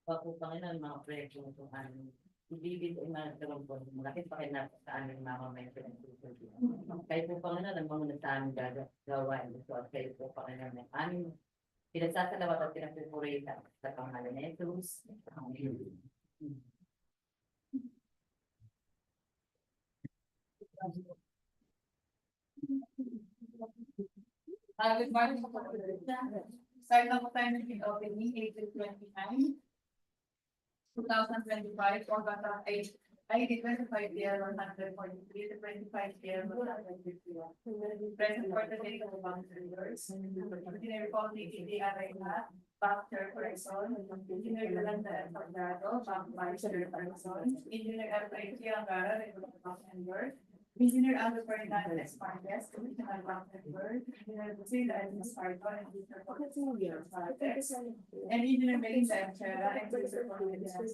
Opo, Panginoon, mga proyekto kung ano, ibibig ay magkaroon po, malaki pa kayo na sa aming mamamayan sa kayo po, Panginoon, ang mga sa aming gagawain ito at kayo po, Panginoon, ang aming pinagsasalawat at pinagpupurita sa pangalan ni Jesus. Amen. Good morning po. Start na po tayo ng opening April 29, 2025 or bata ay 25 year 143 to 25 year 151. Present for the day of the boundaries. Engineer Paul D.D. Arena, back chair person. Engineer Yolanda Fernando, back vice chair person. Engineer F.A. Angara, regular back member. Engineer Aldo Fernandez Marquez, Commissioner Bank Member, Engineer Lucila Edmus Pardo, and Engineer Projects, and Engineer Melinda Echera, and Engineer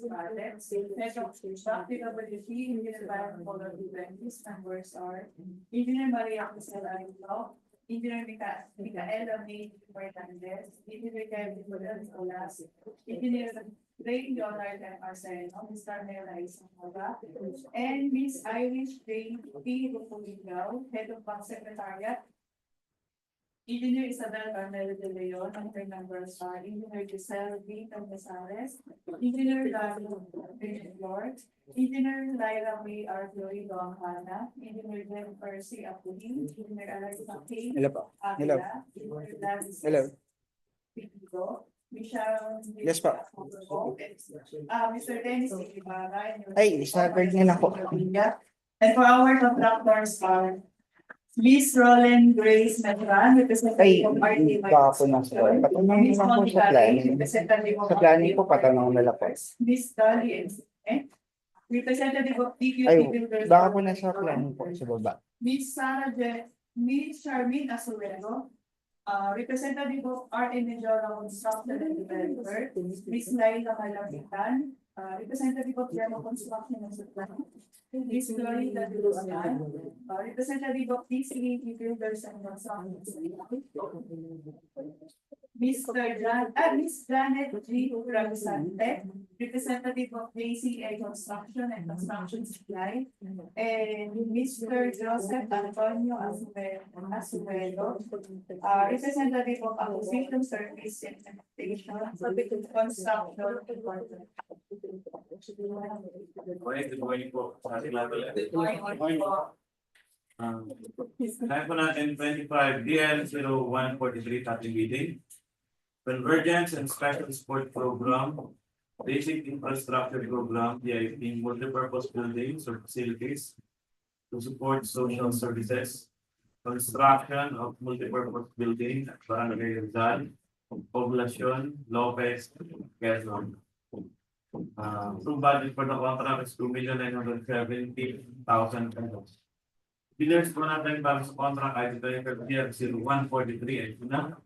Projects, Head of DPWH, Engineer Baron Polo Duventis, members are Engineer Maria Crisela Arilo, Engineer Micaela May Fernandez, Engineer Kevin Nicolas, Engineer Ray Leonard and Marcelo, Mr. Mela Isamaga, and Miss Irish J. P. Rupolingao, Head of Bank Secretariat, Engineer Isabel Carmelo de Leon, and her members are Engineer Giselle V. Candesares, Engineer Dario Lord, Engineer Lyra May R. Chloe Doanghana, Engineer Jennifer C. Apulin, Engineer Alexa K. Avila, Engineer Davis Pico, Yes, po. Mr. Dennis Ibarra, Ay, staggered niya na po. and for our contractors are Miss Roland Grace Metran, representative of RT Baka po na sa patanong Miss naman po Monica sa planning. representative of Sa planning po, patanong na lang po. Miss Dolly representative of Ay, DPWH Builders. baka po na sa planning po sa baba. Miss Miss Charmaine Asuero, representative of Art and Mediola Construction and Developer, Miss Laila Malapitan, representative of Demo Construction and Supply, Miss Florida Dulosman, representative of DCE Builders and Construction. Miss Janet G. Ravisante, representative of JCA Construction and Construction Supply, and Mr. Joseph Antonio Asuelo, representative of Acquisition Service and Implementation, Construction. Good morning po. Time po natin 25 DL 0143 tating meeting. Convergence and Special Support Program, Basic Infrastructure Program, PIP, Multipurpose Buildings or Facilities to support social services, construction of multipurpose building at Barangay RIZAL, POBLACION, LOPEZ, Quezon. True budget for the contract is 2,970,000 pesos. Bidders po natin para sa contract ay ito yung PRTIES 0143 ay ito na.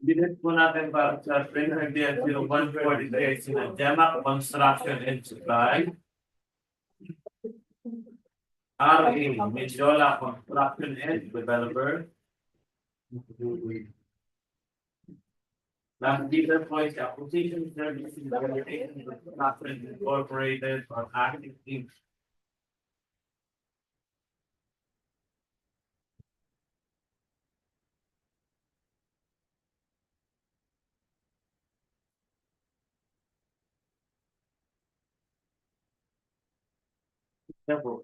Bidders po natin para sa PRTIES 0143 ay sila GUMACA Construction and Supply, RA Mediola Construction and Developer. Last bidder po is Acquisition Service Implementation Construction Incorporated or Active Inc. Po.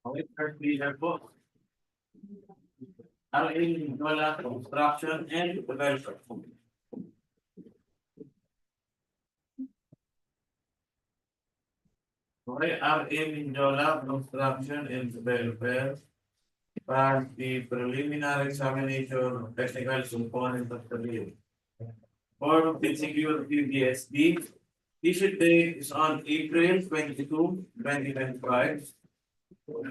Okay, first leader po. RA Mindiola Construction and Development. Okay, RA Mindiola Construction and Development. Pass the preliminary examination of technical component of the bill. For the security DSD, issue date is on April 22, 2025.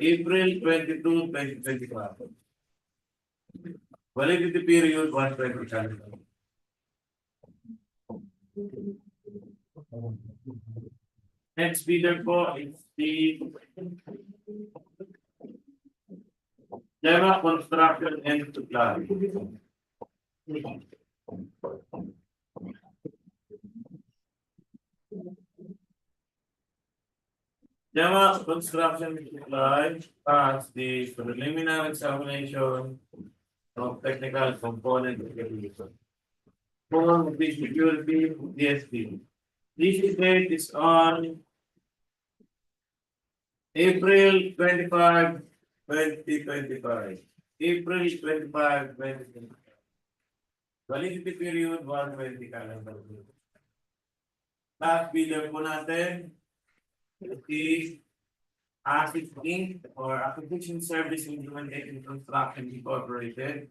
April 22, 2025. Validity period 120 calendar. Next bidder po is the Jema Construction and Supply. Jema Construction and Supply passed the preliminary examination of technical component of the vehicle. For the security DSP. This date is on April 25, 2025. April 25, 2025. Validity period 120 calendar. Last bidder po natin is ASIC Inc. or Acquisition Service Implementation Construction Incorporated.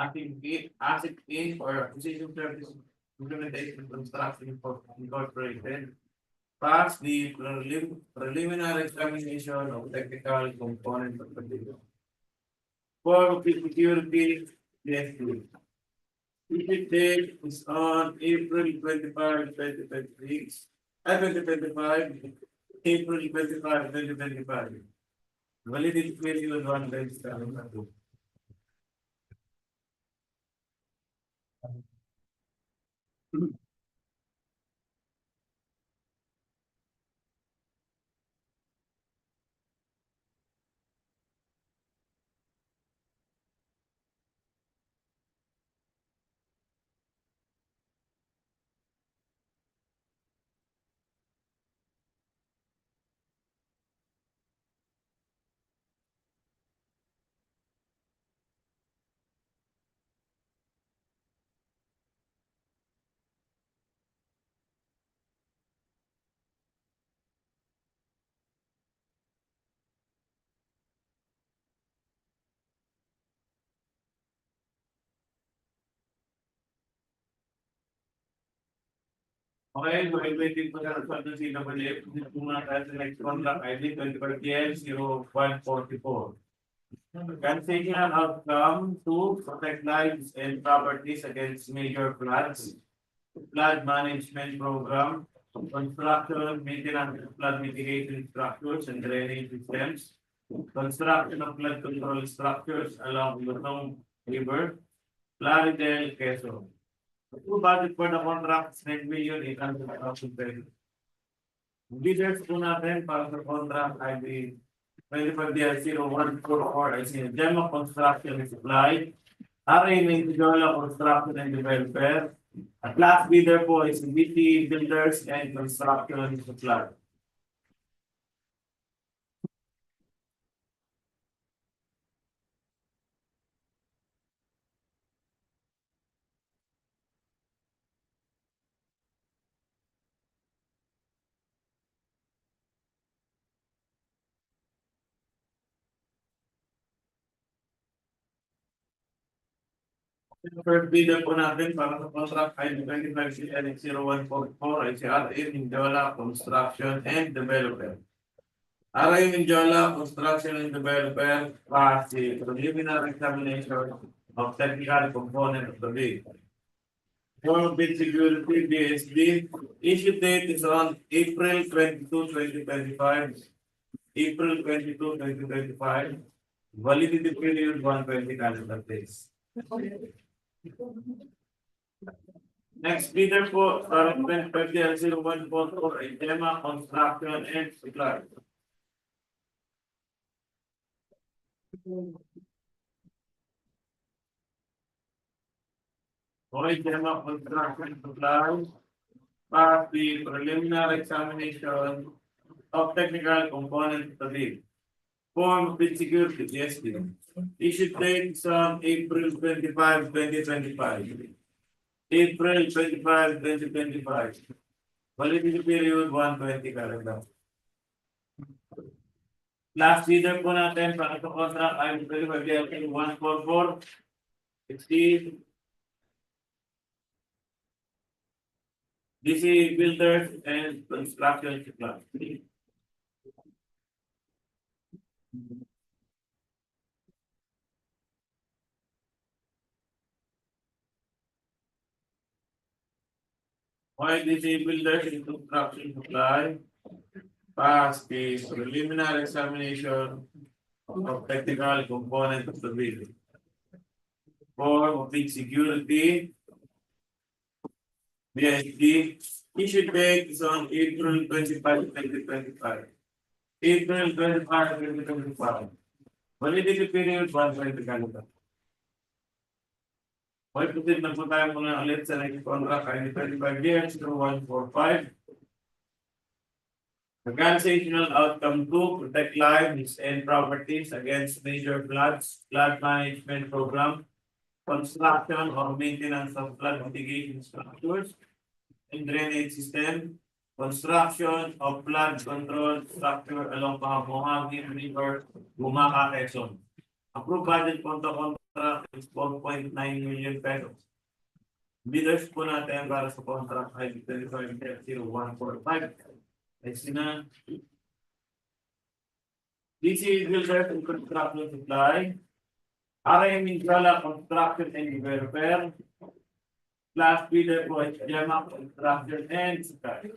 ASIC Inc. or Acquisition Service Implementation Construction Incorporated. Pass the preliminary examination of technical component of the bill. For the security DSP. Issue date is on April 25, 2026. 2025. April 25, 2025. Validity period 1 day. Okay, waiting po sa result ng CWF. Dito muna tayo sa next contract ID 24TL0144. Cancellation outcome to protect lives and properties against major floods. Flood management program. Construction, maintenance of flood mitigation structures and drainage systems. Construction of flood control structures along ILOSONG River. PLARIDEL, Quezon. The budget for the contract is 9,800,000 pesos. Bidders po natin para sa contract ID 25DL0144 ay si Jema Construction and Supply, RA Mindiola Construction and Developer. At last bidder po is BT Builders and Construction and Supply. First bidder po natin para sa contract ID 25CL0144 ay si RA Mindiola Construction and Developer. RA Mindiola Construction and Developer pass the preliminary examination of technical component of the bid. For bid security DSD, issue date is on April 22, 2025. April 22, 2025. Validity period 120 calendar days. Next bidder po, Procurement 500144 ay Jema Construction and Supply. Okay, demo construction supply. Pass the preliminary examination of technical components of the bid. Form of bid security, GST. Issued dates on April 25, 2025. April 25, 2025. Validity period 120 calendar. Last bidder po natin para sa contract ay 144 16 DC Builders and Construction Supply. Why DC Builders and Construction Supply pass the preliminary examination of technical components of the building. Form of bid security, BSD, issued date is on April 25, 2025. April 25, 2025. Validity period 120 calendar. May proceed na po tayo muna ulit sa next contract ay 25 years through 145. Organizational outcome 2, protect lives and properties against major floods, flood management program, construction or maintenance of flood mitigation structures and drainage system, construction of flood control structure along CAMOHAGIN River, GUMACA, Quezon. Approved budget for the contract is 4.9 million pesos. Bidders po natin para sa contract ay 25-0145. Ay sina DC Builders and Construction Supply, RM Intrala Construction and Developer, last bidder po ay GEMA Construction and Supply.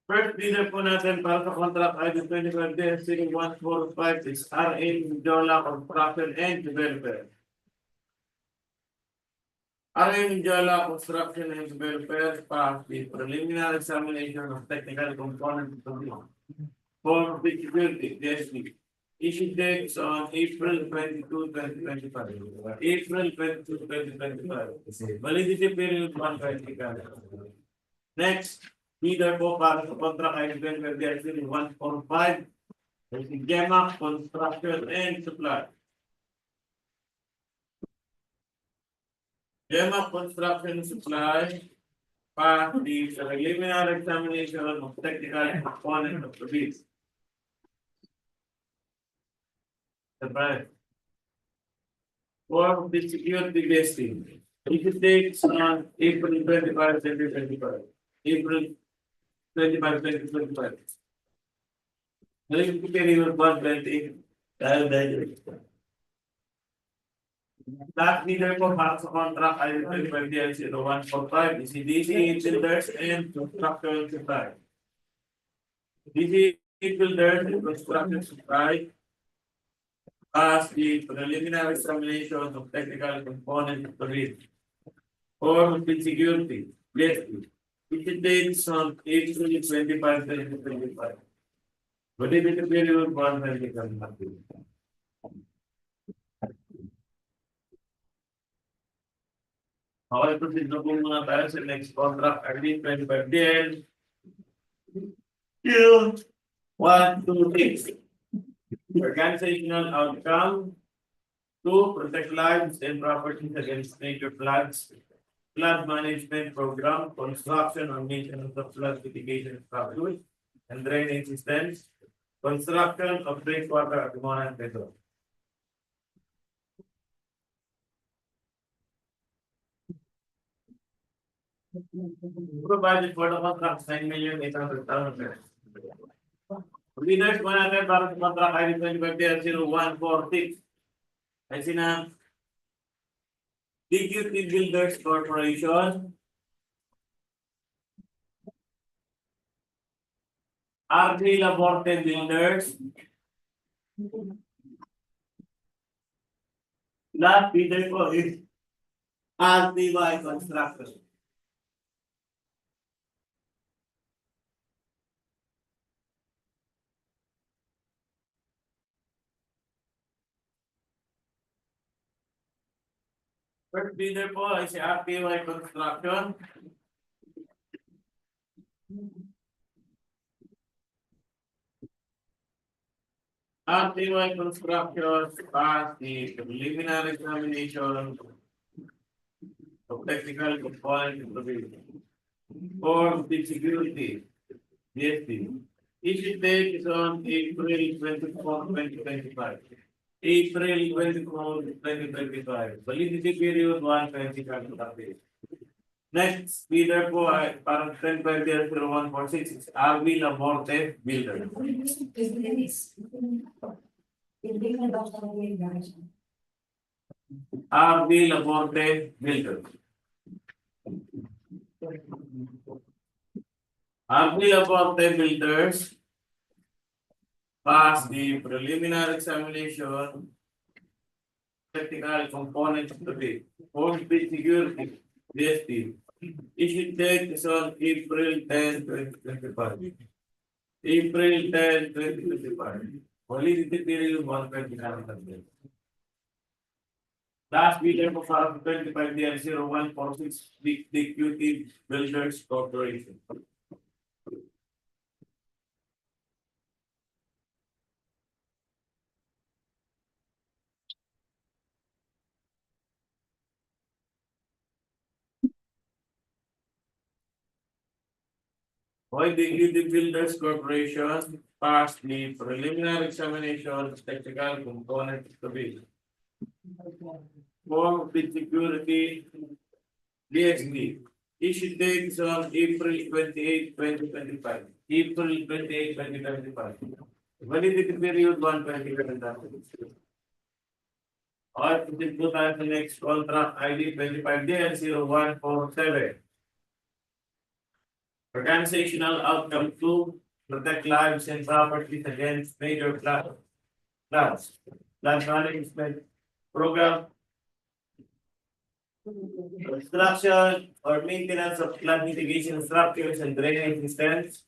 First bidder po natin para sa contract ID 25-0145 is RM Intrala Construction and Developer. RM Intrala Construction and Developer passed the preliminary examination of technical components of the building. Form of bid security, DSD. Issued dates on April 22, 2025. April 22, 2025. Validity period 120 calendar. Next, bidder po para sa contract ID 145 is the GEMA Construction and Supply. GEMA Construction Supply passed the preliminary examination of technical components of the bid. Surprise. Form of bid security testing. It takes on April 25, 2025. April 25, 2025. Validity period 120 calendar. Last bidder po para sa contract ay 25-0145 is DC Builders and Construction Supply. DC Builders and Construction Supply as the preliminary examination of technical components of the bid. Form of bid security, BSD. It dates on April 25, 2025. Validity period 120 calendar. Okay, proceed na po muna tayo sa next contract, RD 25DL. 1, 2, 3. Organizational outcome. 2, protect lives and properties against major floods. Flood management program, construction or maintenance of flood mitigation structures and drainage systems. Construction of wastewater at Gumaca, Quezon. Provided for the contract 9,800,000. Leaders po natin para sa contract ID 25-0146. Ay sina DQT Builders Corporation, RD Laborte Builders, last bidder po is RTY Construction. First bidder po ay si RPY Construction. RPY Construction passed the preliminary examination of technical component information for the security, DST. Issue date is on April 24, 2025. April 24, 2025. Validity period 120 days. Next bidder po ay parang 10.0146 is RV Laborte Builder. RV Laborte Builder. RV Laborte Builders passed the preliminary examination technical components of the bid. For bid security, DST. Issue date is on April 10, 2025. April 10, 2025. Validity period 120 days. Last bidder for 25 DL 0146 DQT Builders Corporation. While the DQT Builders Corporation passed the preliminary examination of technical components of the bid. For bid security, DST. Issue date is on April 28, 2025. April 28, 2025. Validity period 120 days. Or proceed po tayo sa next contract ID 25DL0147. Organizational outcome 2, protect lives and properties against major floods. Flood management program. Construction or maintenance of flood mitigation structures and drainage systems.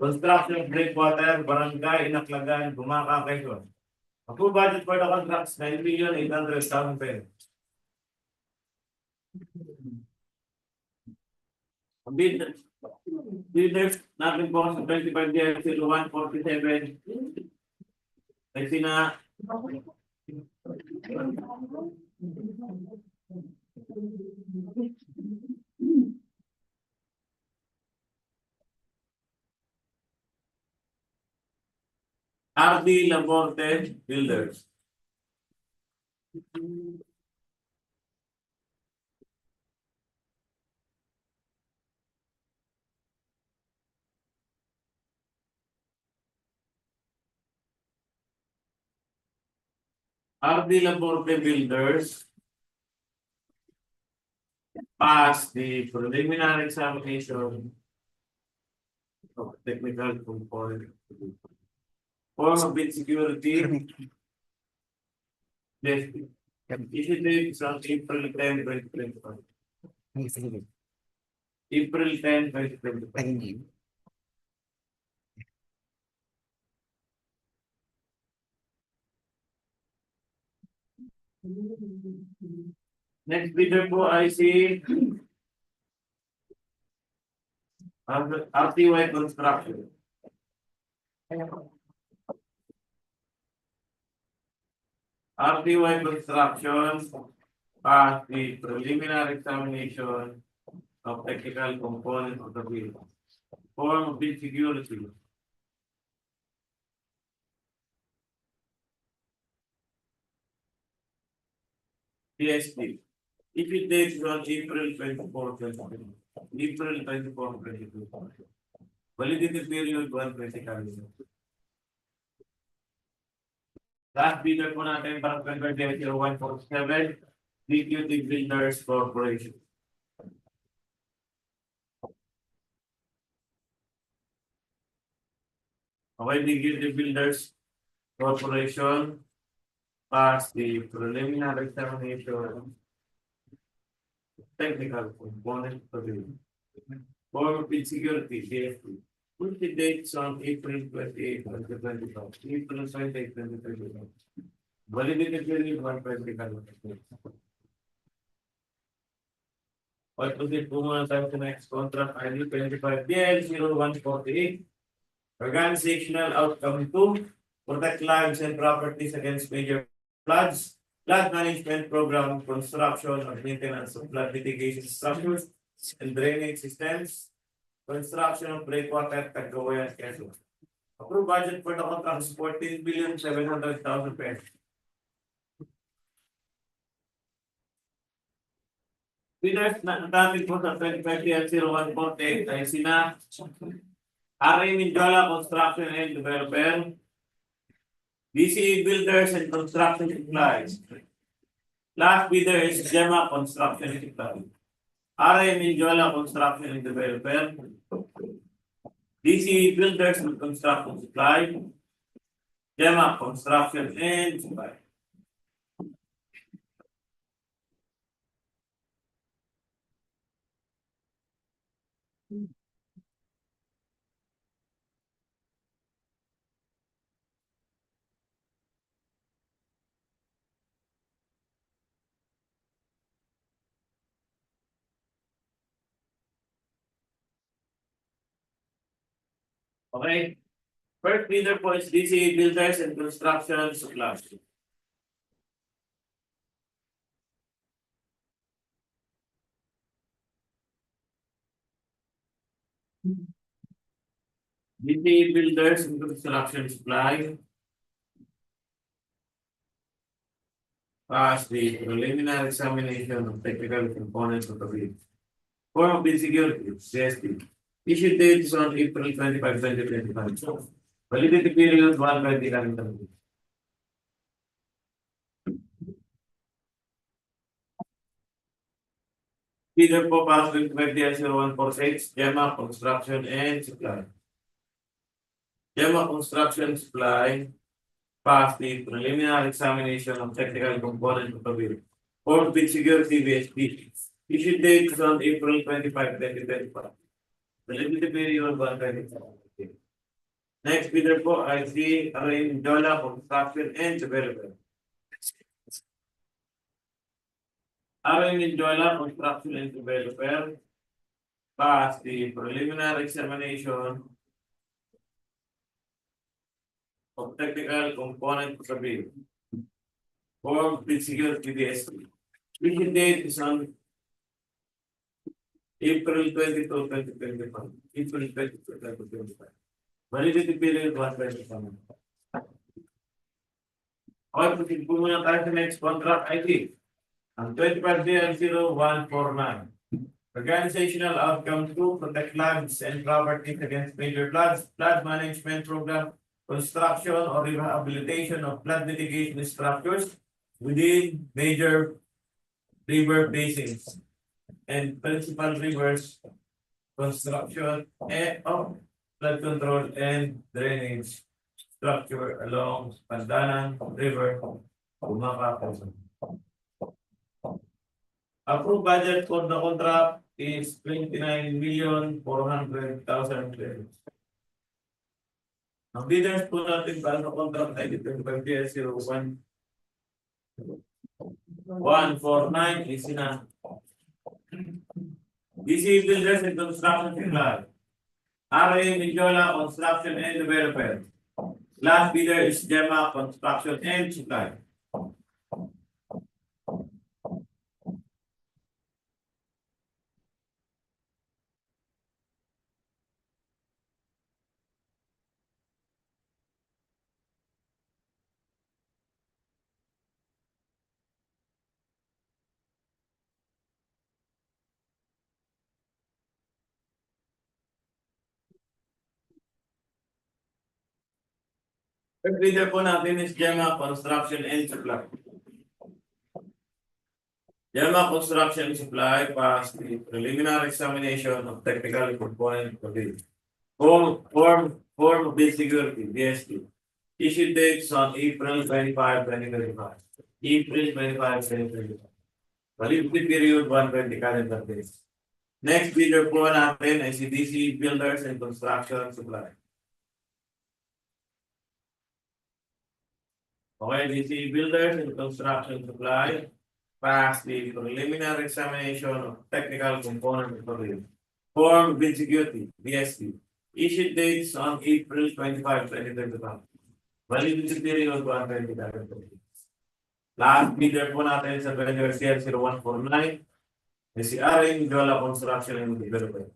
Construction of breakwater, barangay, Inaklagan, GUMACA, Quezon. Approved budget for the contracts 9,800,000 pesos. Bidders natin po sa 25 DL 0147 ay sina RD Laborte Builders. RD Laborte Builders passed the preliminary examination of technical component. Form of bid security. Issue date is on April 10, 2025. April 10, 2025. Next bidder po ay si RTY Construction. RTY Construction passed the preliminary examination of technical components of the bid. Form of bid security. DST. Issue date is on April 24, 2020. April 24, 2020. Validity period 120 days. Last bidder po natin para 0147 DQT Builders Corporation. Okay, DQT Builders Corporation passed the preliminary examination technical component of the form of bid security, DST. Put the dates on April 28, 2025. April 28, 2025. Validity period 120 days. Okay, proceed po muna tayo sa next contract ID 25DL0148. Organizational outcome 2. Protect lives and properties against major floods. Flood management program, construction or maintenance of flood mitigation structures and drainage systems. Construction of breakwater at Cagayan, Quezon. Approved budget for the contract is 14,700,000 pesos. Bidders na natin po sa 25PL0148 ay sina RA Mindiola Construction and Developer, DCE Builders and Construction Supplies. Last bidder is Gemma Construction and Supplies. RA Mindiola Construction and Developer, DCE Builders and Construction Supply, Gemma Construction and Supply. Okay. First bidder po is DCE Builders and Construction Supplies. DCE Builders and Construction Supply. Pass the preliminary examination of technical components of the bid. Form of bid security, CSP. Issue date is on April 25, 2025. Validity period 120 calendar days. Bidder po pass with 200146, Gemma Construction and Supply. Gemma Construction Supply pass the preliminary examination of technical components of the bid. Form of bid security, VSP. Issue date is on April 25, 2025. Validity period 120. Next bidder po ay si Arain Jola Construction and Developer. Arain Jola Construction and Developer pass the preliminary examination of technical component of the bid. Form bid security DSP. Issue date is on April 22, 2025. April 22, 2025. Validity period 120. Okay, proceed po muna tayo sa next contract ID. Ang 25DL0149. Organizational outcome 2, protect lives and properties against major floods, flood management program, construction or rehabilitation of flood mitigation structures within major river basins and principal rivers, construction of flood control and drainage structure along Pandanan River, GUMACA, Quezon. Approved budget for the contract is 29,400,000 pesos. Ang bidders po natin para sa contract ay 25/01/149 is sina DC Builders and Construction Supply, RA Mindiola Construction and Developer. Last bidder is Gemma Construction and Supply. Third bidder po natin is Gemma Construction and Supply. Gemma Construction Supply passed the preliminary examination of technical component of the form of bid security, DST. Issue dates on April 25, 2025. April 25, 2025. Validity period 120 calendar days. Next bidder po natin ay si DC Builders and Construction Supply. Okay, DC Builders and Construction Supply pass the preliminary examination of technical component of the bill. Form of executive, BSD. Issued dates on April 25, 2025. Validity period 120. Last bidder po natin sa 200149 is si RA Menjola Construction and Developer.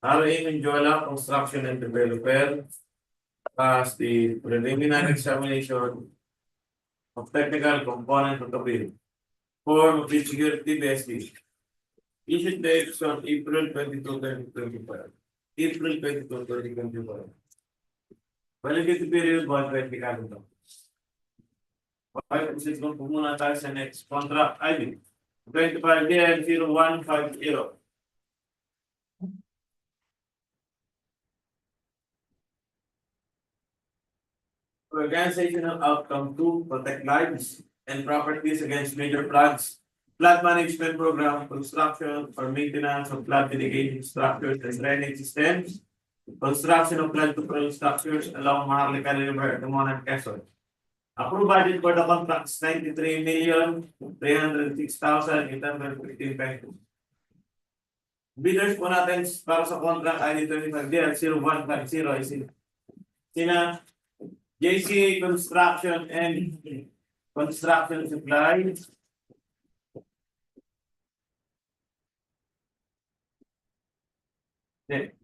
RA Menjola Construction and Developer passed the preliminary examination of technical component of the bill. Form of executive, BSD. Issued dates on April 22, 2025. April 22, 2025. Validity period 120 calendar. Okay, proceed po muna tayo sa next contract ID. 25DL0150. Organizational outcome 2, protect lives and properties against major floods. Flood management program, construction or maintenance of flood mitigation structures and drainage systems. Construction of flood control structures along Maharlika River, Camohaguin, Quezon. Approved budget for the contract is 93,306,815 pesos. Bidders po natin para sa contract ID 25DL0150 is sina JC Construction and Construction Supply.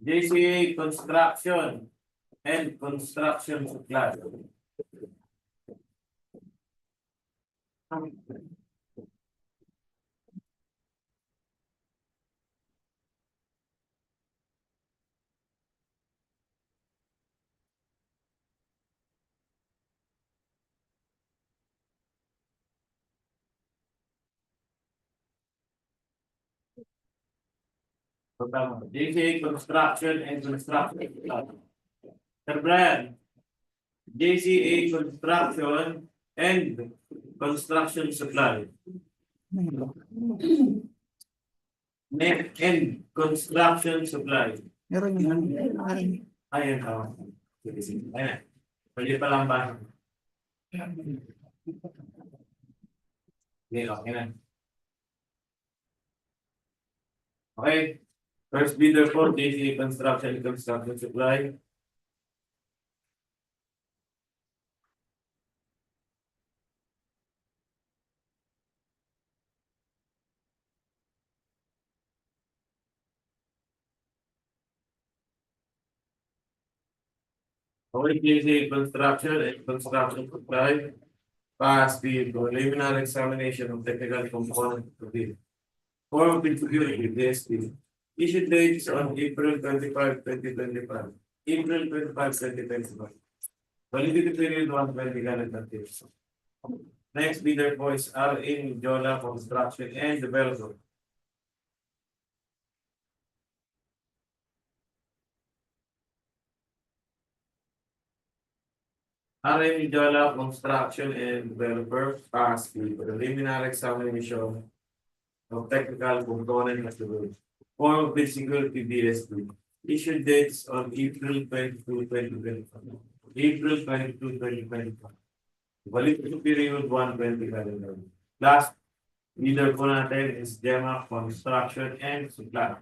JC Construction and Construction Supply. JC Construction and Construction Supply. Sir Brian, JCA Construction and Construction Supply. And Construction Supply. Meron yun. Ayan ka. Ayan. Pwede pa lang ba? Okay, okay na. Okay. First bidder for JCA Construction and Construction Supply. Okay, JCA Construction and Construction Supply passed the preliminary examination of technical component of the form of executive, DSP. Issued dates on April 25, 2025. April 25, 2025. Validity period 120 calendar days. Next bidder po is RA Menjola Construction and Developer. RA Menjola Construction and Developer passed the preliminary examination of technical component of the bill. Form of security DSP. Issued dates on April 22, 2025. April 22, 2025. Validity period 120 calendar. Last bidder po natin is GEMA Construction and Supply.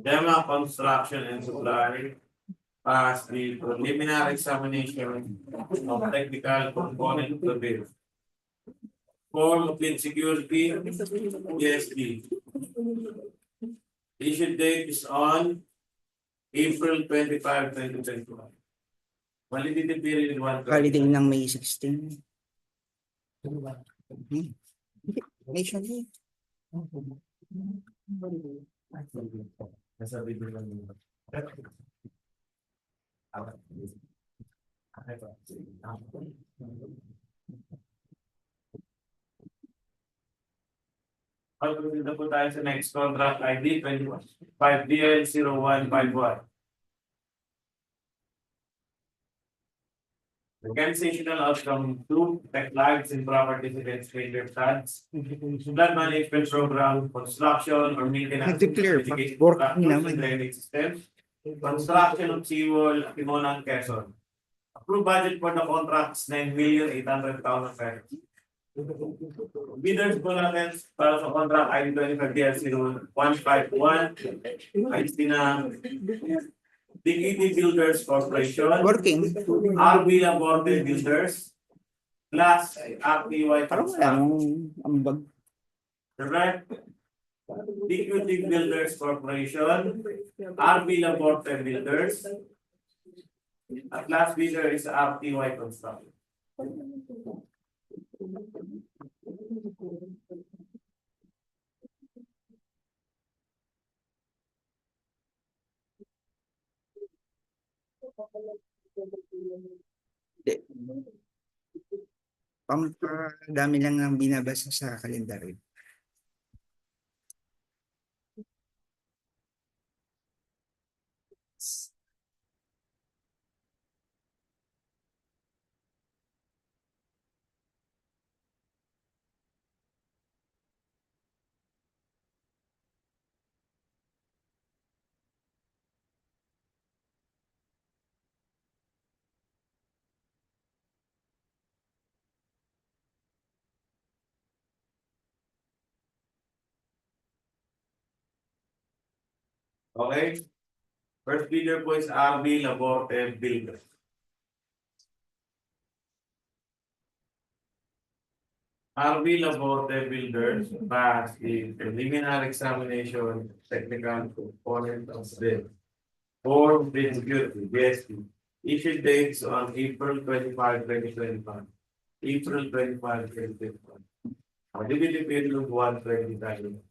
GEMA Construction and Supply passed the preliminary examination of technical component of the bill. Form of security, DSP. Issue date is on April 25, 2025. Validity period 1. Holiday ng May 16. Nation Day. Nasa video lang yun. Pagpunta po tayo sa next contract ID 25DL0151. Organizational outcome 2, protect lives and properties against major floods. Flood management program, construction or maintenance of Nag-declare pa. mitigation Work structures naman. and drainage systems. Construction of seawall, Camohaguin, Quezon. Approved budget for the contracts, 9,800,000 pesos. Bidders po natin para sa contract ID 25DL0151 ay sina Dignity Builders Corporation, Working. RB Laboratory Builders, plus RPY Parang wala Construction. ang ambag. Correct? Dignity Builders Corporation, RB Laboratory Builders, at last bidder is RPY Construction. Dami lang ang binabasa sa kalendaryo. Okay? First bidder po is RB Laboratory Builders. RB Laboratory Builders passed the preliminary examination technical component of the form bid security, BSP. Issued dates on April 25, 2025. April 25, 2025. Activity period 1/2025.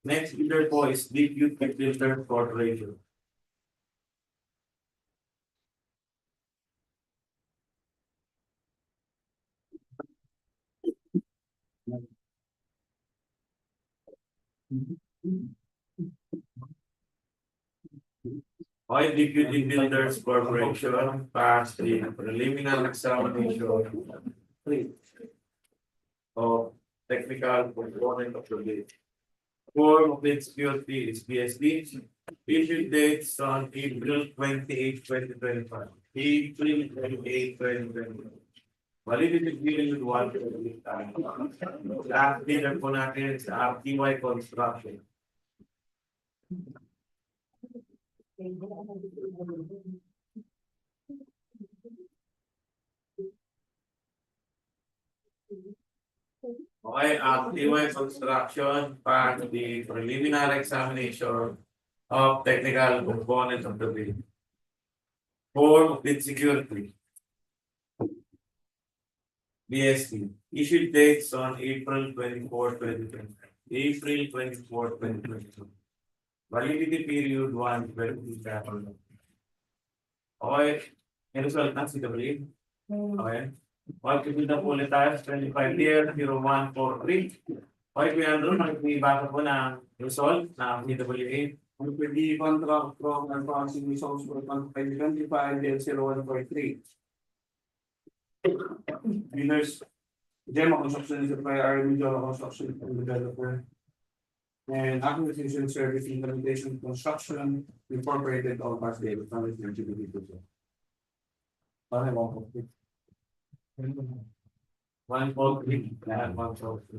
Next bidder po is DPWH Quezon Corporation. Oil Deputy Builders Corporation passed the preliminary examination of technical component of the bid. Form of bid security is BSD. Issue dates on April 28, 2025. April 28, 2025. Validity period 1/2025. Last bidder po natin is RTY Construction. Okay, RTY Construction passed the preliminary examination of technical components of the bid. Form of bid security. BSC. Issued dates on April 24, 2025. April 24, 2025. Validity period 1/2027. Okay. May result na CW. Okay. Pagkakita po ulit tayo sa 25 year 0143. Okay, Kuya Andrew, nagbibasa po ng result ng CWA. The contract from advancing resource for 2025 and 0143. Winners, Gemma Construction is a prior individual construction and developer. And acquisition service implementation construction incorporated all past date of 2022. Okay, 143. 143. Lahat 143.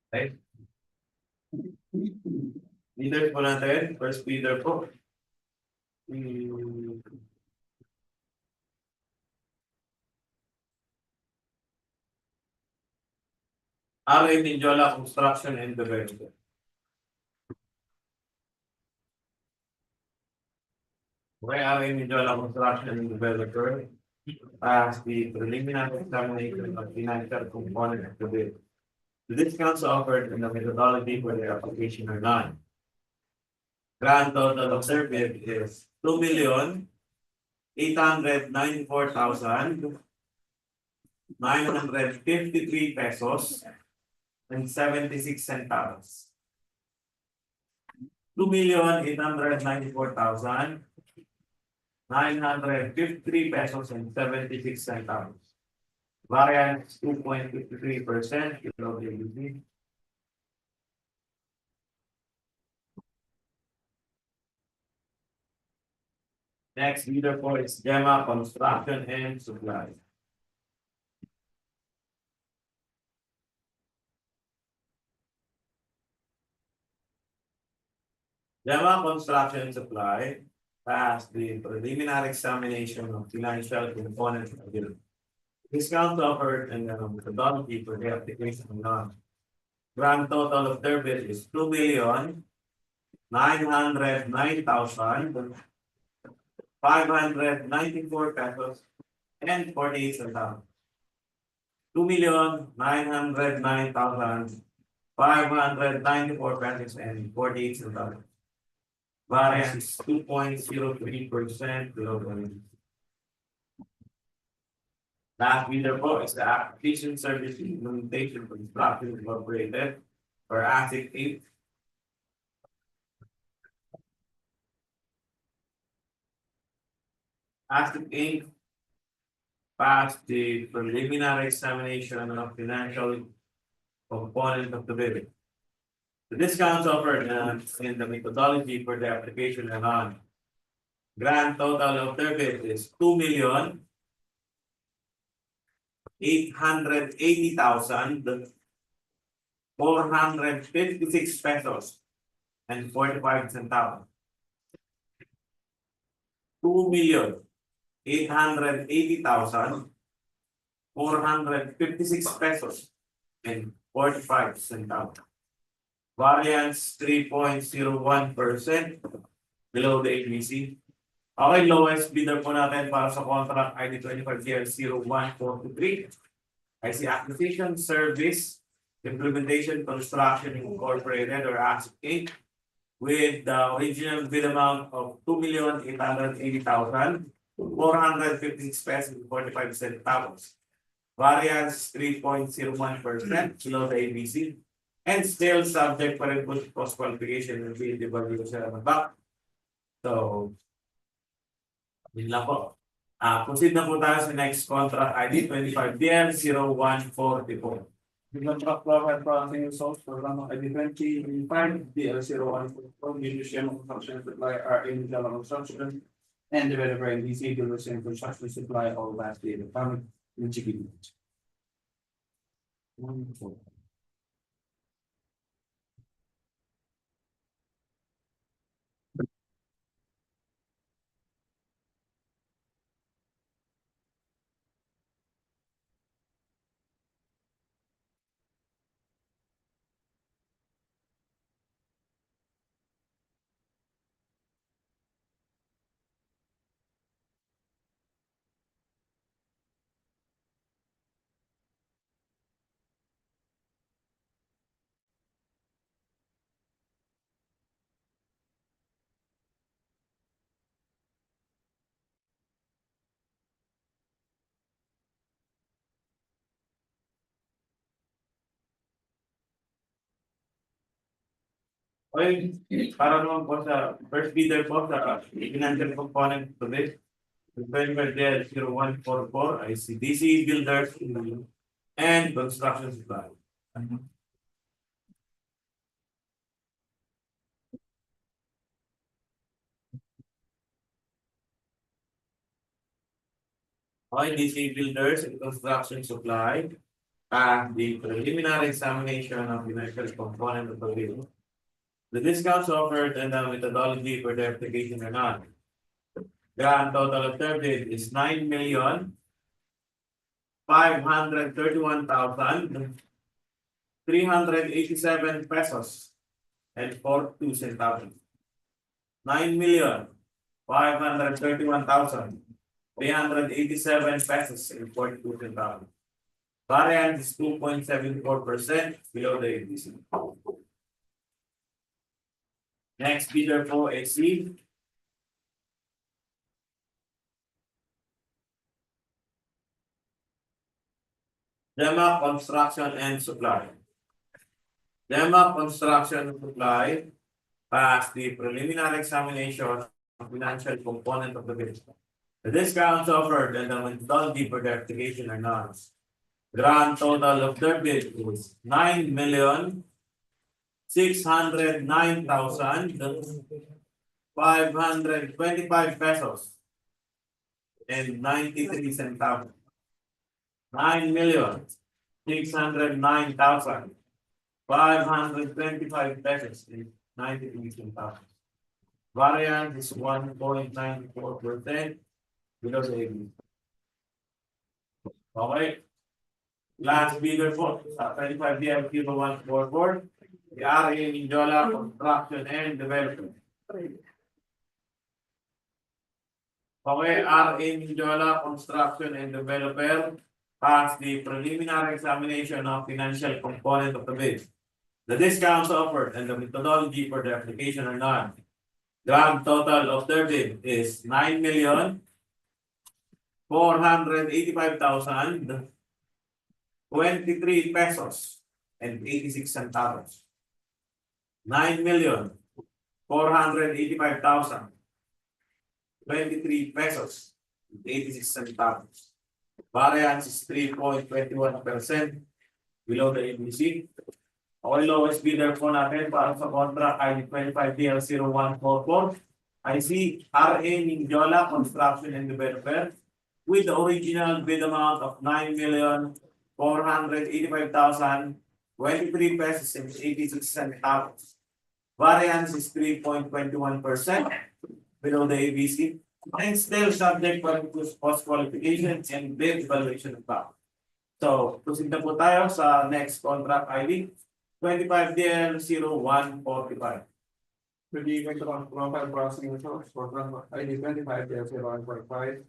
Okay? Leader po natin, first leader po. Hmm. RA Mindiola Construction and Development. Okay, RA Mindiola Construction and Developer as the preliminary examination of financial component of the bid. The discounts offered in the methodology for the application are none. Grand total of their bid is 2,894,953 pesos and 76 centavos. 2,894,953 pesos and 76 centavos. Variance 2.53% below the AUP. Next leader for is Gemma Construction and Supply. Gemma Construction and Supply passed the preliminary examination of financial components of the bill. Discount offered and the methodology for the application of none. Grand total of their bill is 2,909,594 pesos and 48 centavos. 2,909,594 pesos and 48 centavos. Variance 2.03% below the last leader po is the application service implementation for Construction Incorporated or ASIC 8. ASIC 8 passed the preliminary examination of financial component of the bill. The discounts offered in the methodology for the application are on. Grand total of their bid is 2,880,456 pesos and 45 centavos. 2,880,456 pesos and 45 centavos. Variance 3.01% below the ABC. Okay, lowest bidder po natin para sa contract ID 25CL0143. IC Acquisition, Service, Implementation, Construction Incorporated or ASIC with the original bid amount of 2,880,456 pesos and 45 centavos. Variance 3.01% below the ABC. And still subject pa rin po to cost qualification and DPWH back. So, yun lang po. Proceed na po tayo sa next contract ID 25DL0144. The contract provide processing results for Rama ID 25 DL0144, Museum of Construction Supply RA General Construction, and Developer NDC Dealers and Construction Supply all last day of family in Chiquilin. Wonderful. Okay, para naman po sa first bidder po sa financial component to this. November del 0144 ICDC Builders and Construction Supply. Okay, DC Builders and Construction Supply. The preliminary examination of the financial component of the bill. The discounts offered and the methodology for the application are not. Grand total of their bid is 9,531,387 pesos and 42 centavos. 9,531,387 pesos and 42 centavos. Variance is 2.74% below the ABC. Next bidder po is DEMA Construction and Supply. DEMA Construction and Supply passed the preliminary examination of financial component of the bid. The discounts offered and the methodology for the application are not. Grand total of their bid is 9,609,525 pesos and 93 centavos. 9,609,525 pesos and 93 centavos. Variance is 1.94% below the ABC. Okay. Last bidder po sa 25DL0144, the RA Ninjola Construction and Development. Okay, RA Ninjola Construction and Developer passed the preliminary examination of financial component of the bid. The discounts offered and the methodology for the application are not. Grand total of their bid is 9,485,023 pesos and 86 centavos. 9,485,023 pesos and 86 centavos. Variance is 3.21% below the ABC. Okay, lowest bidder po natin para sa contract ID 25DL0144. I see RA Mindiola Construction and Developer with the original bid amount of 9,485,023 pesos and 86 centavos. Variance is 3.21% below the ABC and still subject to post qualification and bid evaluation of power. So, proceed na po tayo sa next contract ID 25DL0145. Reviewing the profile processing resource for ID 25-0145.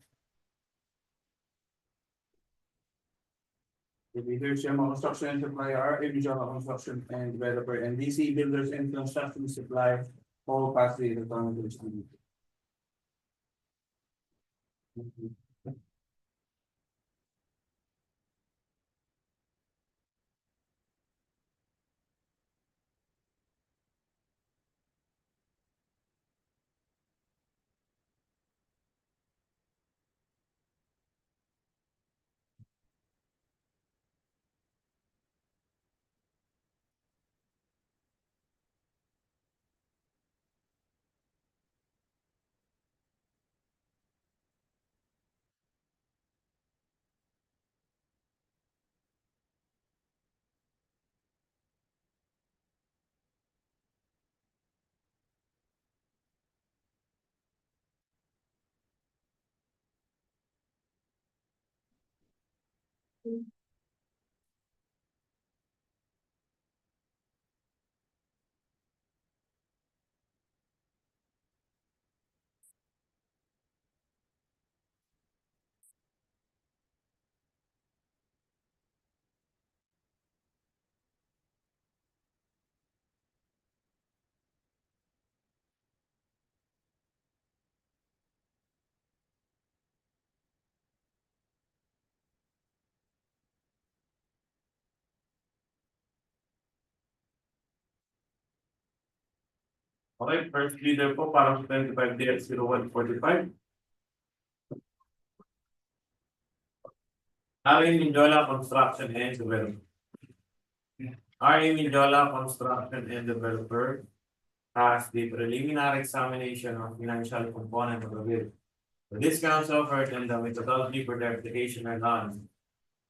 The leaders, Construction and Supply are individual construction and developer and DC builders and construction supply all pass the electronic distribution. Okay, first leader po para sa 25DL0145. RA Mindiola Construction and Developer. RA Mindiola Construction and Developer has the preliminary examination of financial component of the bid. The discounts offered and the methodology for the application are done.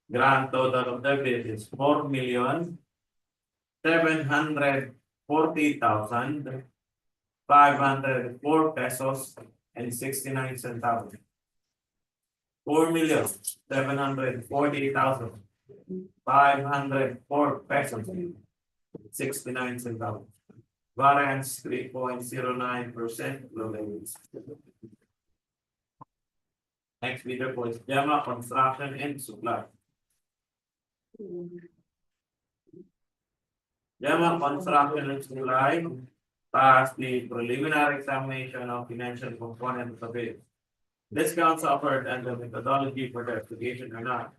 Grand total of the bid is 4,740,504 pesos and 69 centavos. 4,740,504 pesos and 69 centavos. Variance 3.09% below the base. Next bidder po is Jama Construction and Supply. Jama Construction and Supply passed the preliminary examination of financial component of the bid. Discounts offered and the methodology for the application are not.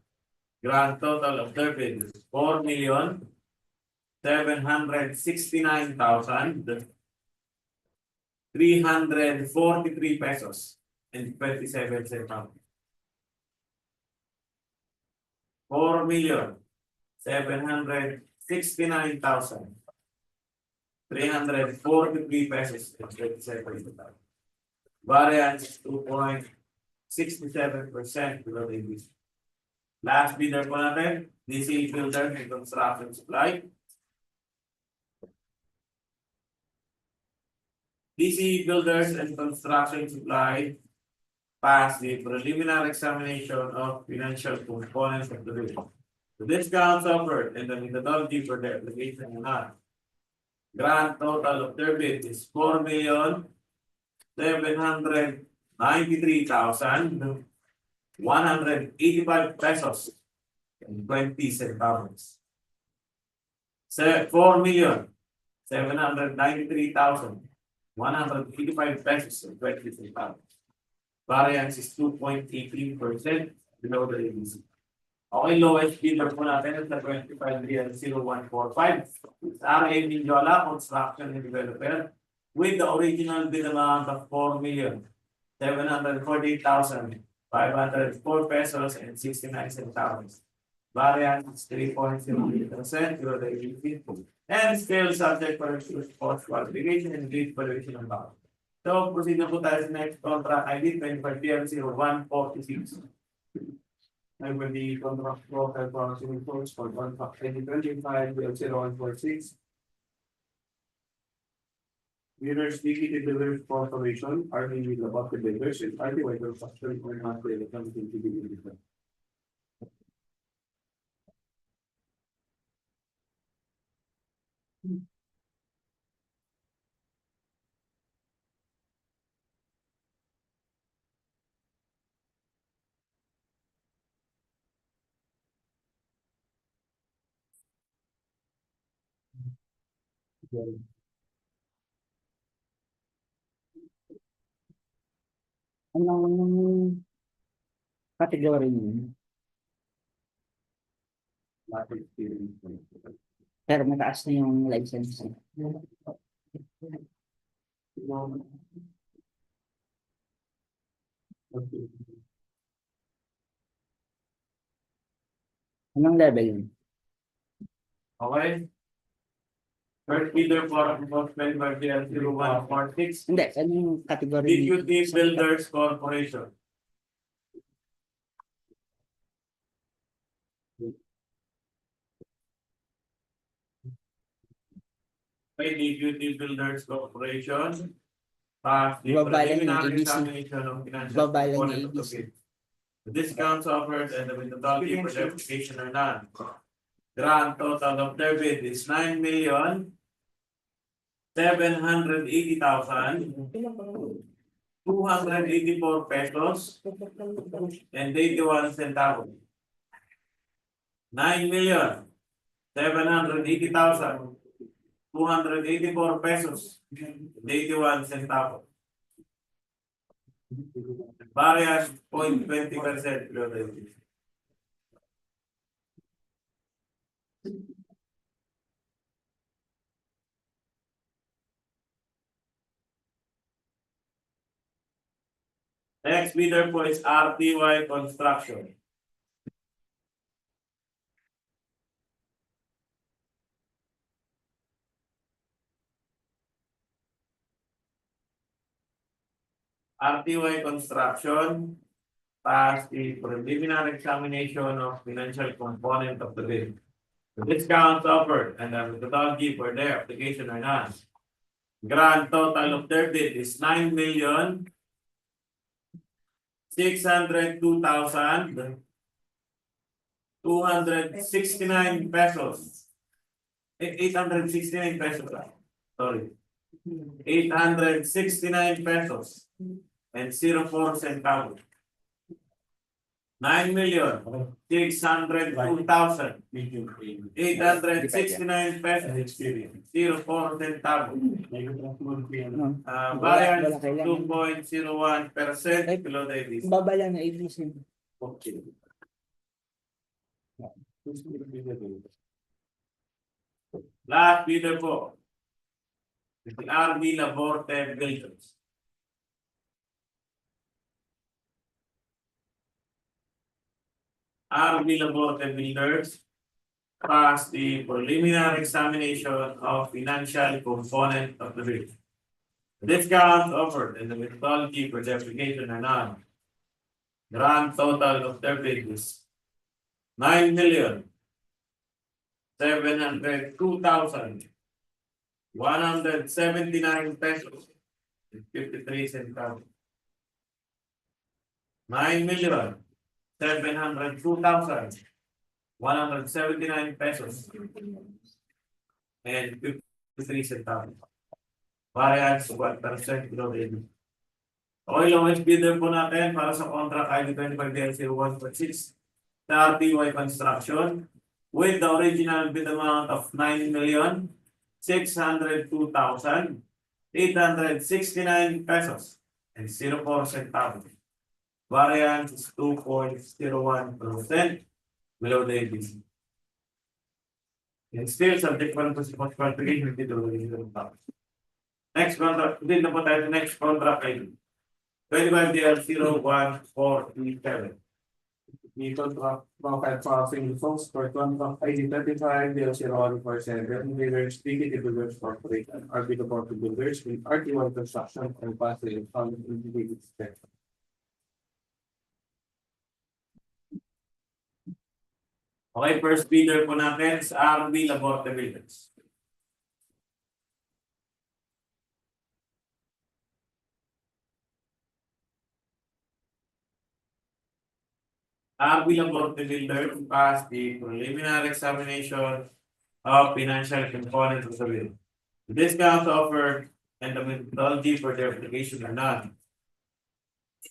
Grand total of their bid is 4,769,343 pesos and 27 centavos. 4,769,343 pesos and 27 centavos. Variance 2.67% below the base. Last bidder po natin, DC Builder and Construction Supply. DC Builders and Construction Supply passed the preliminary examination of financial components of the bid. The discounts offered and the methodology for the application are not. Grand total of their bid is 4,793,185 pesos and 20 centavos. 4,793,185 pesos and 20 centavos. Variance is 2.18% below the ABC. Okay, lowest bidder po natin is the 25DL0145. It's RA Mindiola Construction and Developer with the original bid amount of 4,748,504 pesos and 69 centavos. Variance is 3.08% below the ABC. And still subject for post qualification and bid valuation of power. So, proceed na po tayo sa next contract ID 25PL0146. I will be contract broker for civil force for contract 2025-0146. Winners DPWH Corporation, Army with about the builders, and Army with construction or not the company to be different. Anong category niyo? Not experience. Pero mataas na yung license. Okay. Anong level yun? Okay? First bidder for about 25PL0146. Hindi, anong category niyo? DQT Builders Corporation. By DQT Builders Corporation. The Babalan yung preliminary ABC. examination of financial Babalan yung component of the ABC. bid. The discounts offered and the methodology for the application are none. Grand total of their bid is 9,780,284 pesos and 81 centavos. 9,780,284 pesos and 81 centavos. Variance 0.20% below the bid. Next bidder po is RTY Construction. RTY Construction passed the preliminary examination of financial component of the bid. The discounts offered and the methodology for their application are none. Grand total of their bid is 9,602,269 pesos. 869 pesos. Sorry. 869 pesos and 04 centavos. 9,602,869 pesos. 04 centavos. Variance 2.01% below the ABC. Babala na ABC. Okay. Last bidder po. is the RB Laborte Builders. RB Laborte Builders passed the preliminary examination of financial component of the bill. The discounts offered and the methodology for the application are none. Grand total of their bid is 9,702,179 pesos and 53 centavos. 9,702,179 pesos and 53 centavos. Variance 1% below the AB. Okay, lowest bidder po natin para sa contract ID 25DL0146 sa RTY Construction with the original bid amount of 9,602,869 pesos and 04 centavos. Variance is 2.01% below the ABC. And still subject pa rin to sa qualification dito. Next contract, din na po tayo sa next contract ID. 25DL0147. the contract profile processing results for contract ID 35-00147, builders, DPWH Builders Corporation, applicable to builders with RT1 construction and passive fund integrated spec. Okay, first bidder po natin is RB Laborte Builders. RB Laborte Builders passed the preliminary examination of financial components of the bill. The discounts offered and the methodology for their application are none.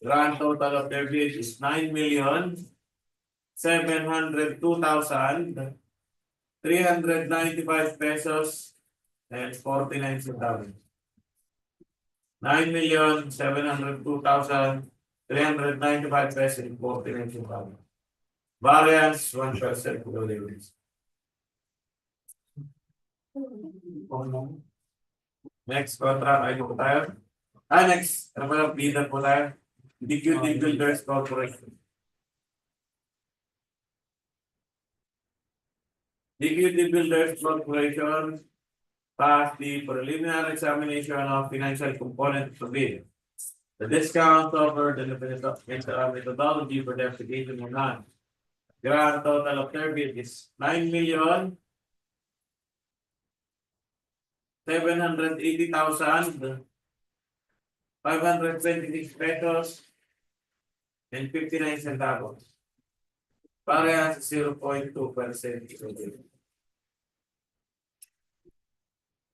Grand total of their bid is 9,702,395 pesos and 49 centavos. 9,702,395 pesos and 49 centavos. Variance 1% below the rates. Next contract ay po tayo. Next, ano pala bidder po tayo? DPWH Builders Corporation. DPWH Builders Corporation passed the preliminary examination of financial components of bid. The discount offered and the methodology for the application were none. Grand total of their bid is 9,780,526 pesos and 59 centavos. Parehas 0.2%.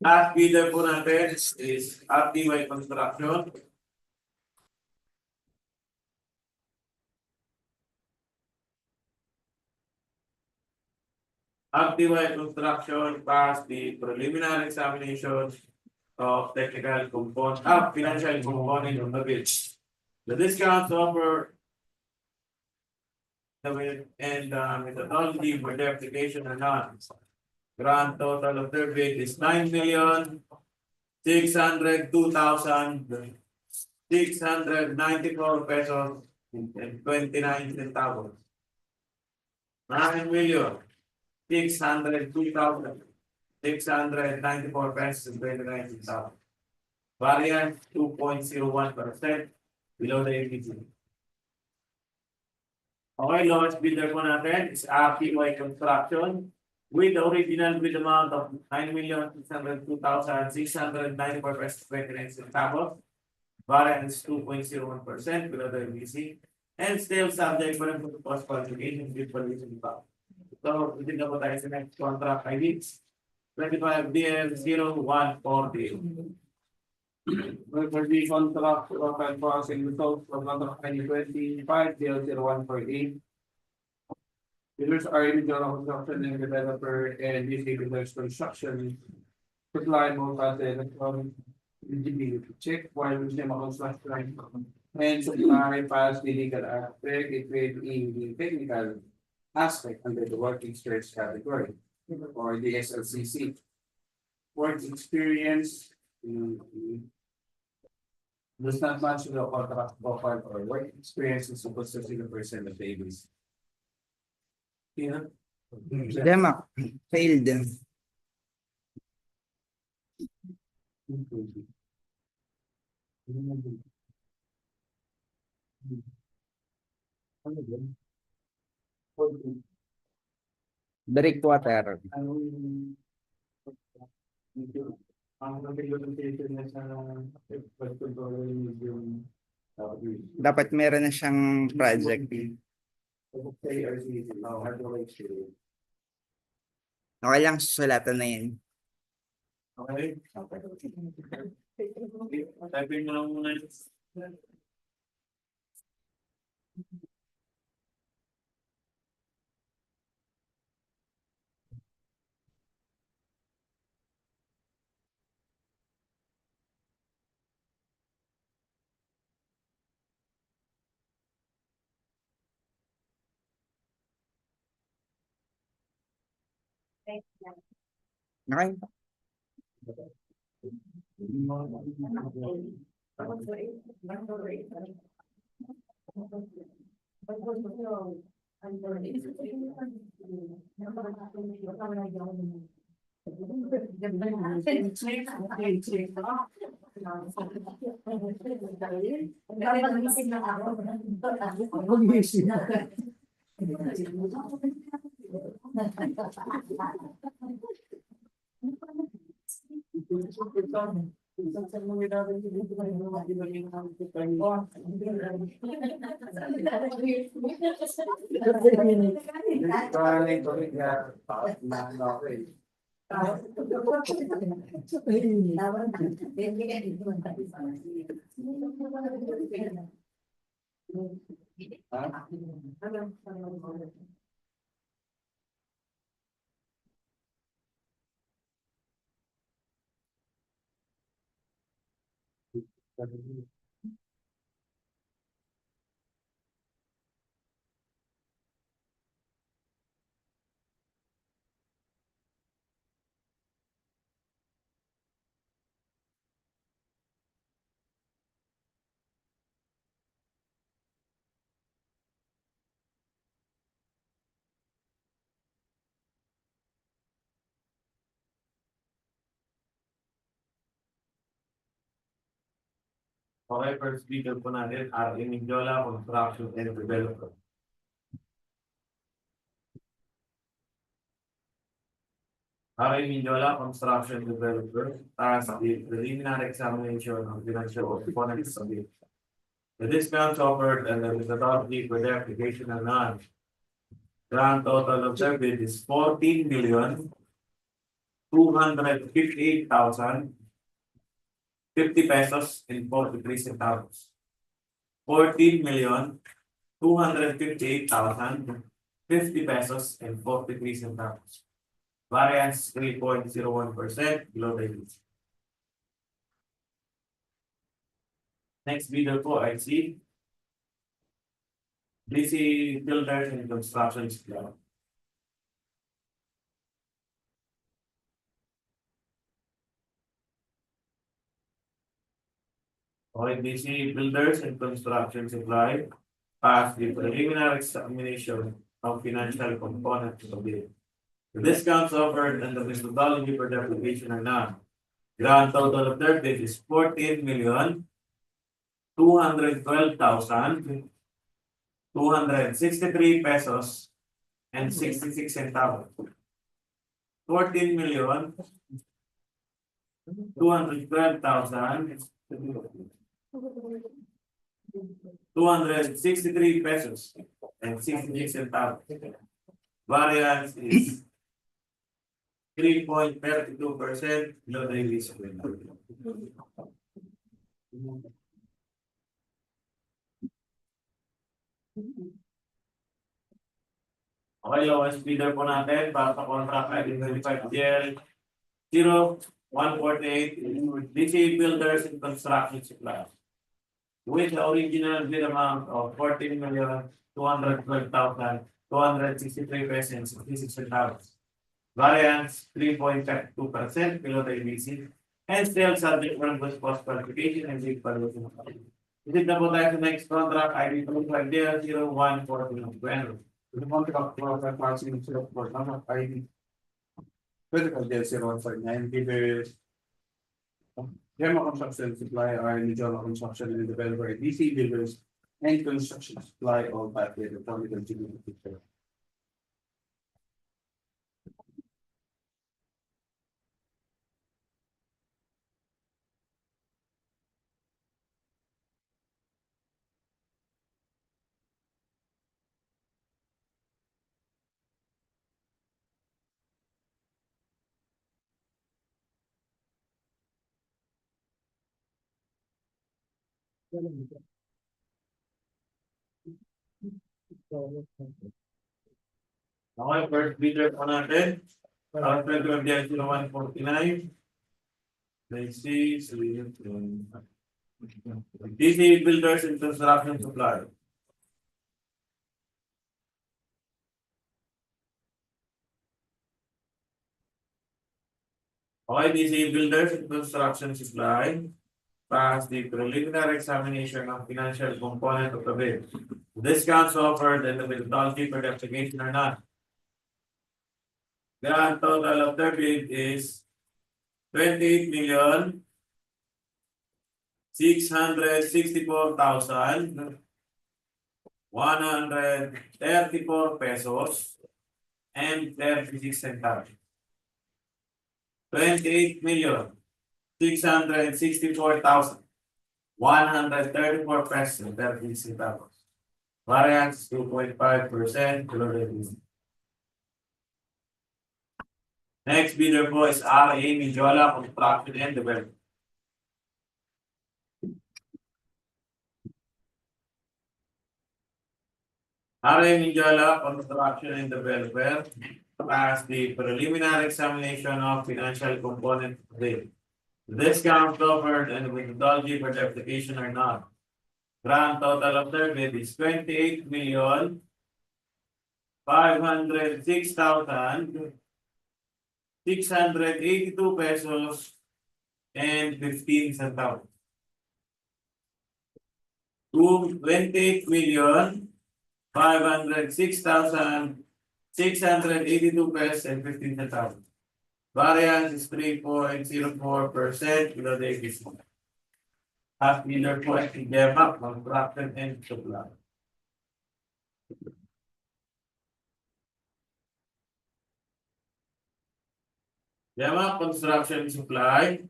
Last bidder po natin is RTY Construction. RTY Construction passed the preliminary examination of technical component, financial component of the bid. The discounts offered and methodology for the application are not. Grand total of their bid is 9,602,694 pesos and 29 centavos. 9,602,694 pesos and 29 centavos. Variance 2.01% below the APC. Okay, lowest bidder po natin is RTY Construction with the original bid amount of 9,602,694 pesos 29 centavos. Variance 2.01% below the APC. And still subject for the post qualification with permission pa. So, hindi na po tayo sa next contract ID 25DL0140. For the contract profile processing results for contract ID 25-00148. Builders are individual construction and developer and DC builders construction. Supply more content from eligibility check while which name of construction and supply pass the legal aspect, it will in the technical aspect under the work experience category or the SLCC. Work experience does not match the contract profile or work experience is supposed to 0% of the ABs. Yeah. Dema, failed. Direct water. Dapat meron na siyang project. Okay lang, susulatan na yan. Okay. Typing mo lang muna. Okay. Okay, first speaker po natin, R.A. Mindiola, Construction and Development. R.A. Mindiola, Construction Developer, as the preliminary examination of financial components of it. The discounts offered and the methodology for the application are none. Grand total of service is 14,258,050 pesos and 43 centavos. 14,258,050 pesos and 43 centavos. Variance 3.01% below the limit. Next bidder po ay si DC Builders and Construction Supply. Okay, DC Builders and Construction Supply passed the preliminary examination of financial components of the bid. The discounts offered and the methodology for the application are none. Grand total of their bid is 14,212,263 pesos and 66 centavos. 14,212,263 pesos and 66 centavos. Variance is 3.32% below the risk. Okay, lowest bidder po natin para sa contract ID 25DL 0148 DC Builders and Construction Supply. With the original bid amount of 14,212,263 pesos and 66 centavos. Variance 3.2% below the ABC and still subject for post qualification and big valuation. Visit na po tayo sa next contract ID 25DL 0148. The contract for the passing for ID. Critical deal 0149, bidder. General Construction Supply are Regional Construction and Developer, DC Builders, and Construction Supply all pathway to probably continue to picture. Okay, first bidder po natin. Our program DL 0149. Let's see. DC Builders and Construction Supply. Okay, DC Builders and Construction Supply passed the preliminary examination of financial component of the bid. Discounts offered and the methodology for the application are not. Grand total of their bid is 28,664,134 pesos and 36 centavos. 28,664,134 pesos and 36 centavos. Variance 2.5% below the bid. Next bidder po is RA Midjola Construction and Development. RA Midjola Construction and Developer passed the preliminary examination of financial component of the discount offered and the methodology for the application are not. Grand total of their bid is 28,506,682 pesos and 15 centavos. 28,506,682 pesos and 15 centavos. Variance is 3.04% below the existing. Half bidder po ay GUMACA Construction and Supply. GUMACA Construction and Supply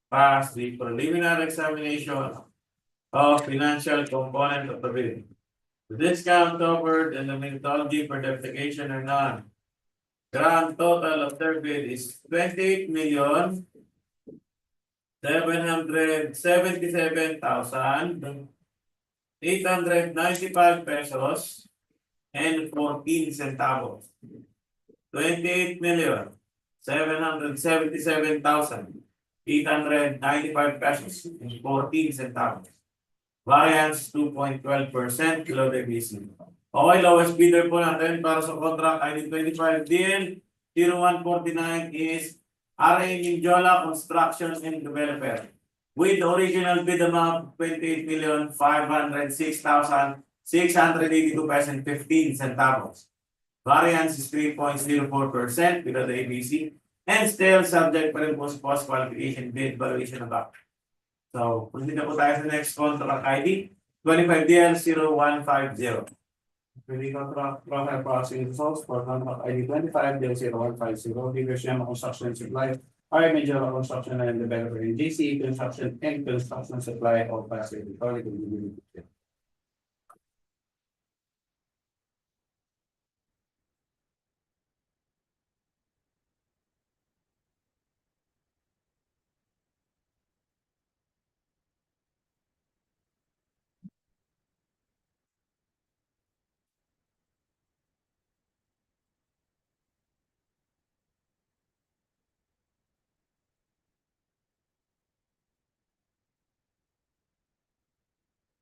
passed the preliminary examination of financial component of the bid. The discount offered and the methodology for the application are none. Grand total of their bid is 28,777,895 pesos and 14 centavos. 28,777,895 pesos and 14 centavos. Variance 2.12% below the BC. Okay, lowest bidder po natin para sa contract ID 25DL0149 is RA Midjola Construction and Developer with the original bid amount 28,506,682 pesos and 15 centavos. Variance is 3.04% below the ABC and still subject pa rin po sa post-qualification bid valuation above. So, proceed na po tayo sa next contract ID 25DL0150. Pwede contract profile processing results for contract ID 25-0150, Livestream Construction and Supply, RA Midjola Construction and Developer in GC Construction and Construction Supply of Pasay.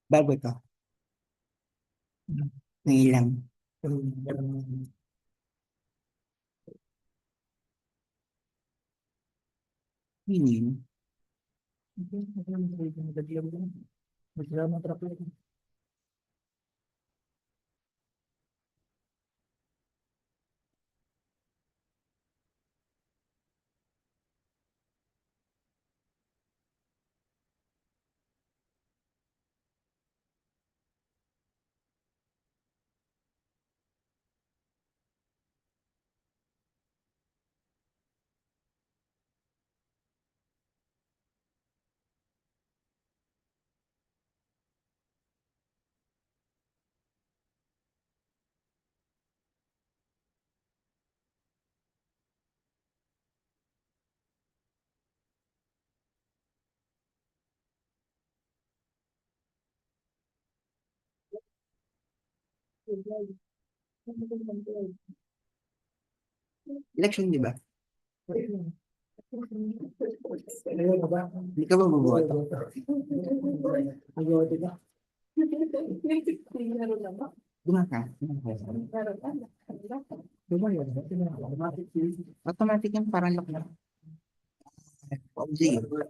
Bago to. Ng ilang. Yun. Election, di ba? Hindi ka ba buboto? Gumaka. Automatic yan, parang lock na.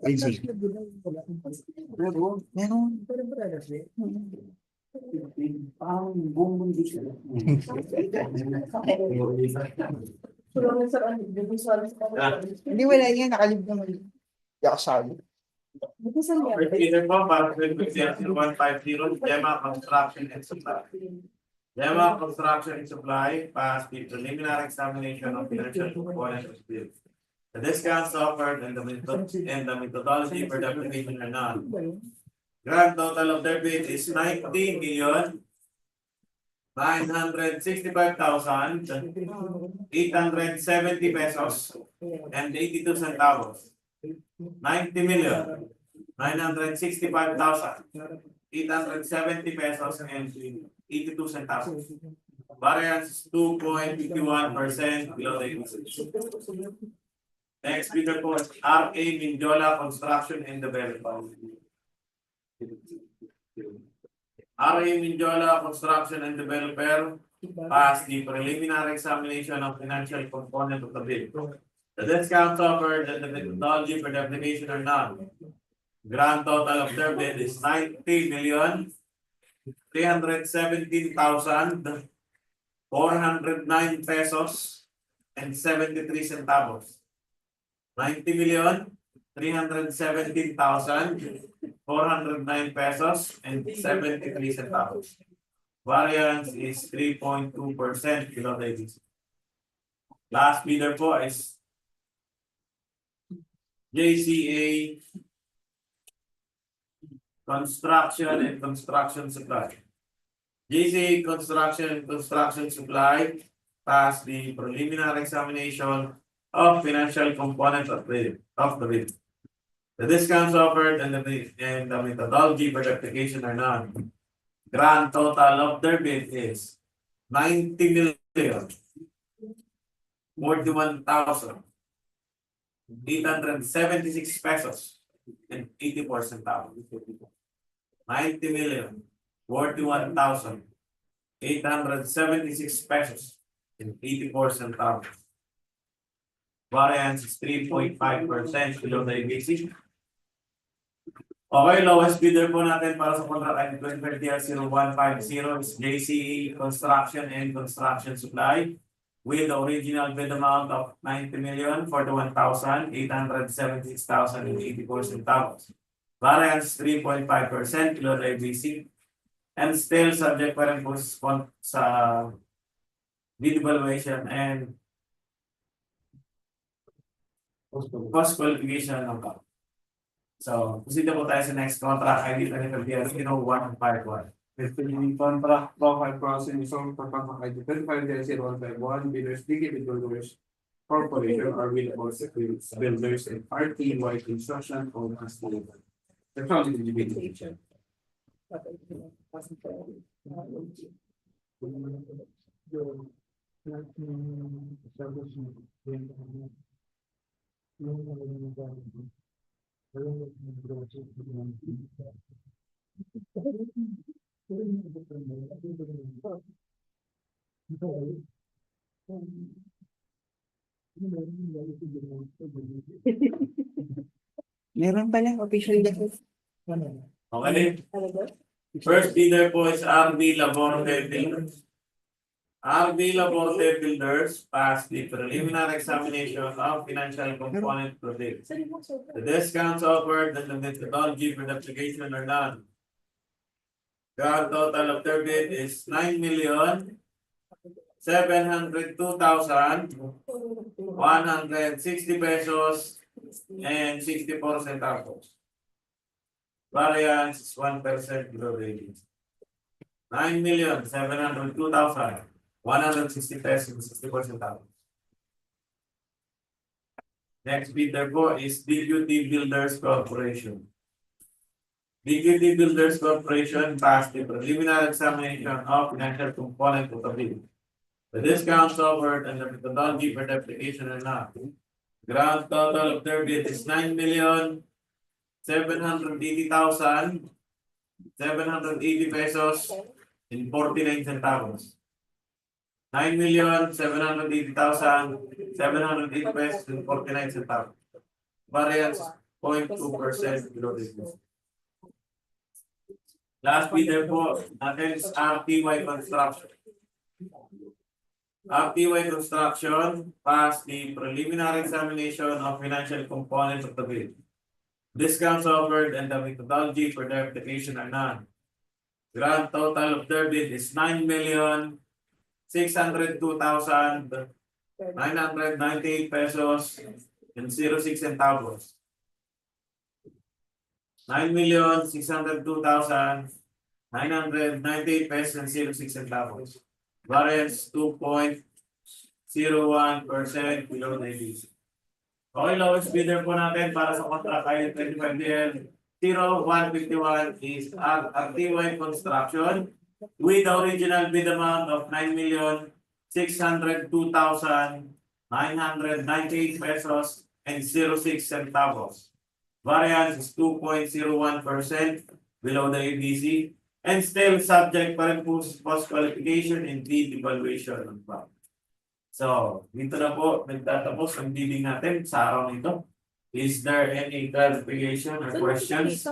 LG. Meron. Parang buong mundo sila. Hindi, wala yan. Nakalib naman. Hindi ako sabi. First leader po, para sa 0150, Gemma Construction and Supply. Gemma Construction and Supply passed the preliminary examination of financial component of bill. The discounts offered and the methodology for the application are none. Grand total of their bid is 90,965,870 pesos and 82 centavos. 90,965,870 pesos and 82 centavos. Variance 2.51% below the usage. Next bidder po is RA Mindiola Construction and Development. RA Mindiola Construction and Developer passed the preliminary examination of financial component of the bill. The discounts offered and the methodology for the application are none. Grand total of their bid is 90,317,409 pesos and 73 centavos. 90,317,409 pesos and 73 centavos. Variance is 3.2% below the agency. Last bidder po is JCA Construction and Construction Supply. JCA Construction and Construction Supply passed the preliminary examination of financial component of the bid. The discounts offered and the methodology for the application are none. Grand total of their bid is 90,041,876 pesos and 84 centavos. 90,041,876 pesos and 84 centavos. Variance is 3.5% below the ABC. Okay, lowest bidder po natin para sa contract item 2020-0150 is JCE Construction and Construction Supply with the original bid amount of 90,041,876,084 centavos. Variance 3.5% below the ABC and still subject pa rin po sa DPWH and cost qualification ng CAP. So, proceed po tayo sa next contract ID 2020-0151. Contract profile processing isang contract ID 2020-0151 bidders DPWH Corporation or Builders and RTY Construction or Construction. Meron pala, official date. Okay. First bidder po is RB Laboratory Builders. RB Laboratory Builders passed the preliminary examination of financial component projects. The discounts offered and the methodology for the application are none. The total of their bid is 9,702,160 pesos and 64 centavos. Variance is 1% below the agency. 9,702,160 pesos and 64 centavos. Next bidder po is DQT Builders Corporation. DQT Builders Corporation passed the preliminary examination of financial component of the bid. The discounts offered and the methodology for the application are not. Grand total of their bid is 9,780,780 pesos and 49 centavos. 9,780,780 pesos and 49 centavos. Variance 0.2% below this. Last bidder po natin is RTY Construction. RTY Construction passed the preliminary examination of financial components of the bid. Discounts offered and the methodology for their application are none. Grand total of their bid is 9,602,998 pesos and 06 centavos. 9,602,998 pesos and 06 centavos. Variance 2.01% below the LOPEZ. Okay, lowest bidder po natin para sa contract ay 25DL 0151 is RTY Construction with the original bid amount of 9,602,998 pesos and 06 centavos. Variance is 2.01% below the ABC and still subject pa rin po sa post-qualification and DPWH. So, dito na po nagtatapos ang bidding natin sa araw nito. Is there any clarification or questions?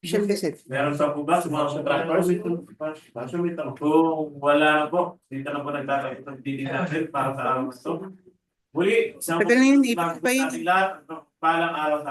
Official visit. Meron pa po ba sa mga contractors? Kung wala na po, dito na po nagtatapos ang bidding natin para sa araw nito. Muli, isang Tagal na yun, ipit pa yun. palang araw sa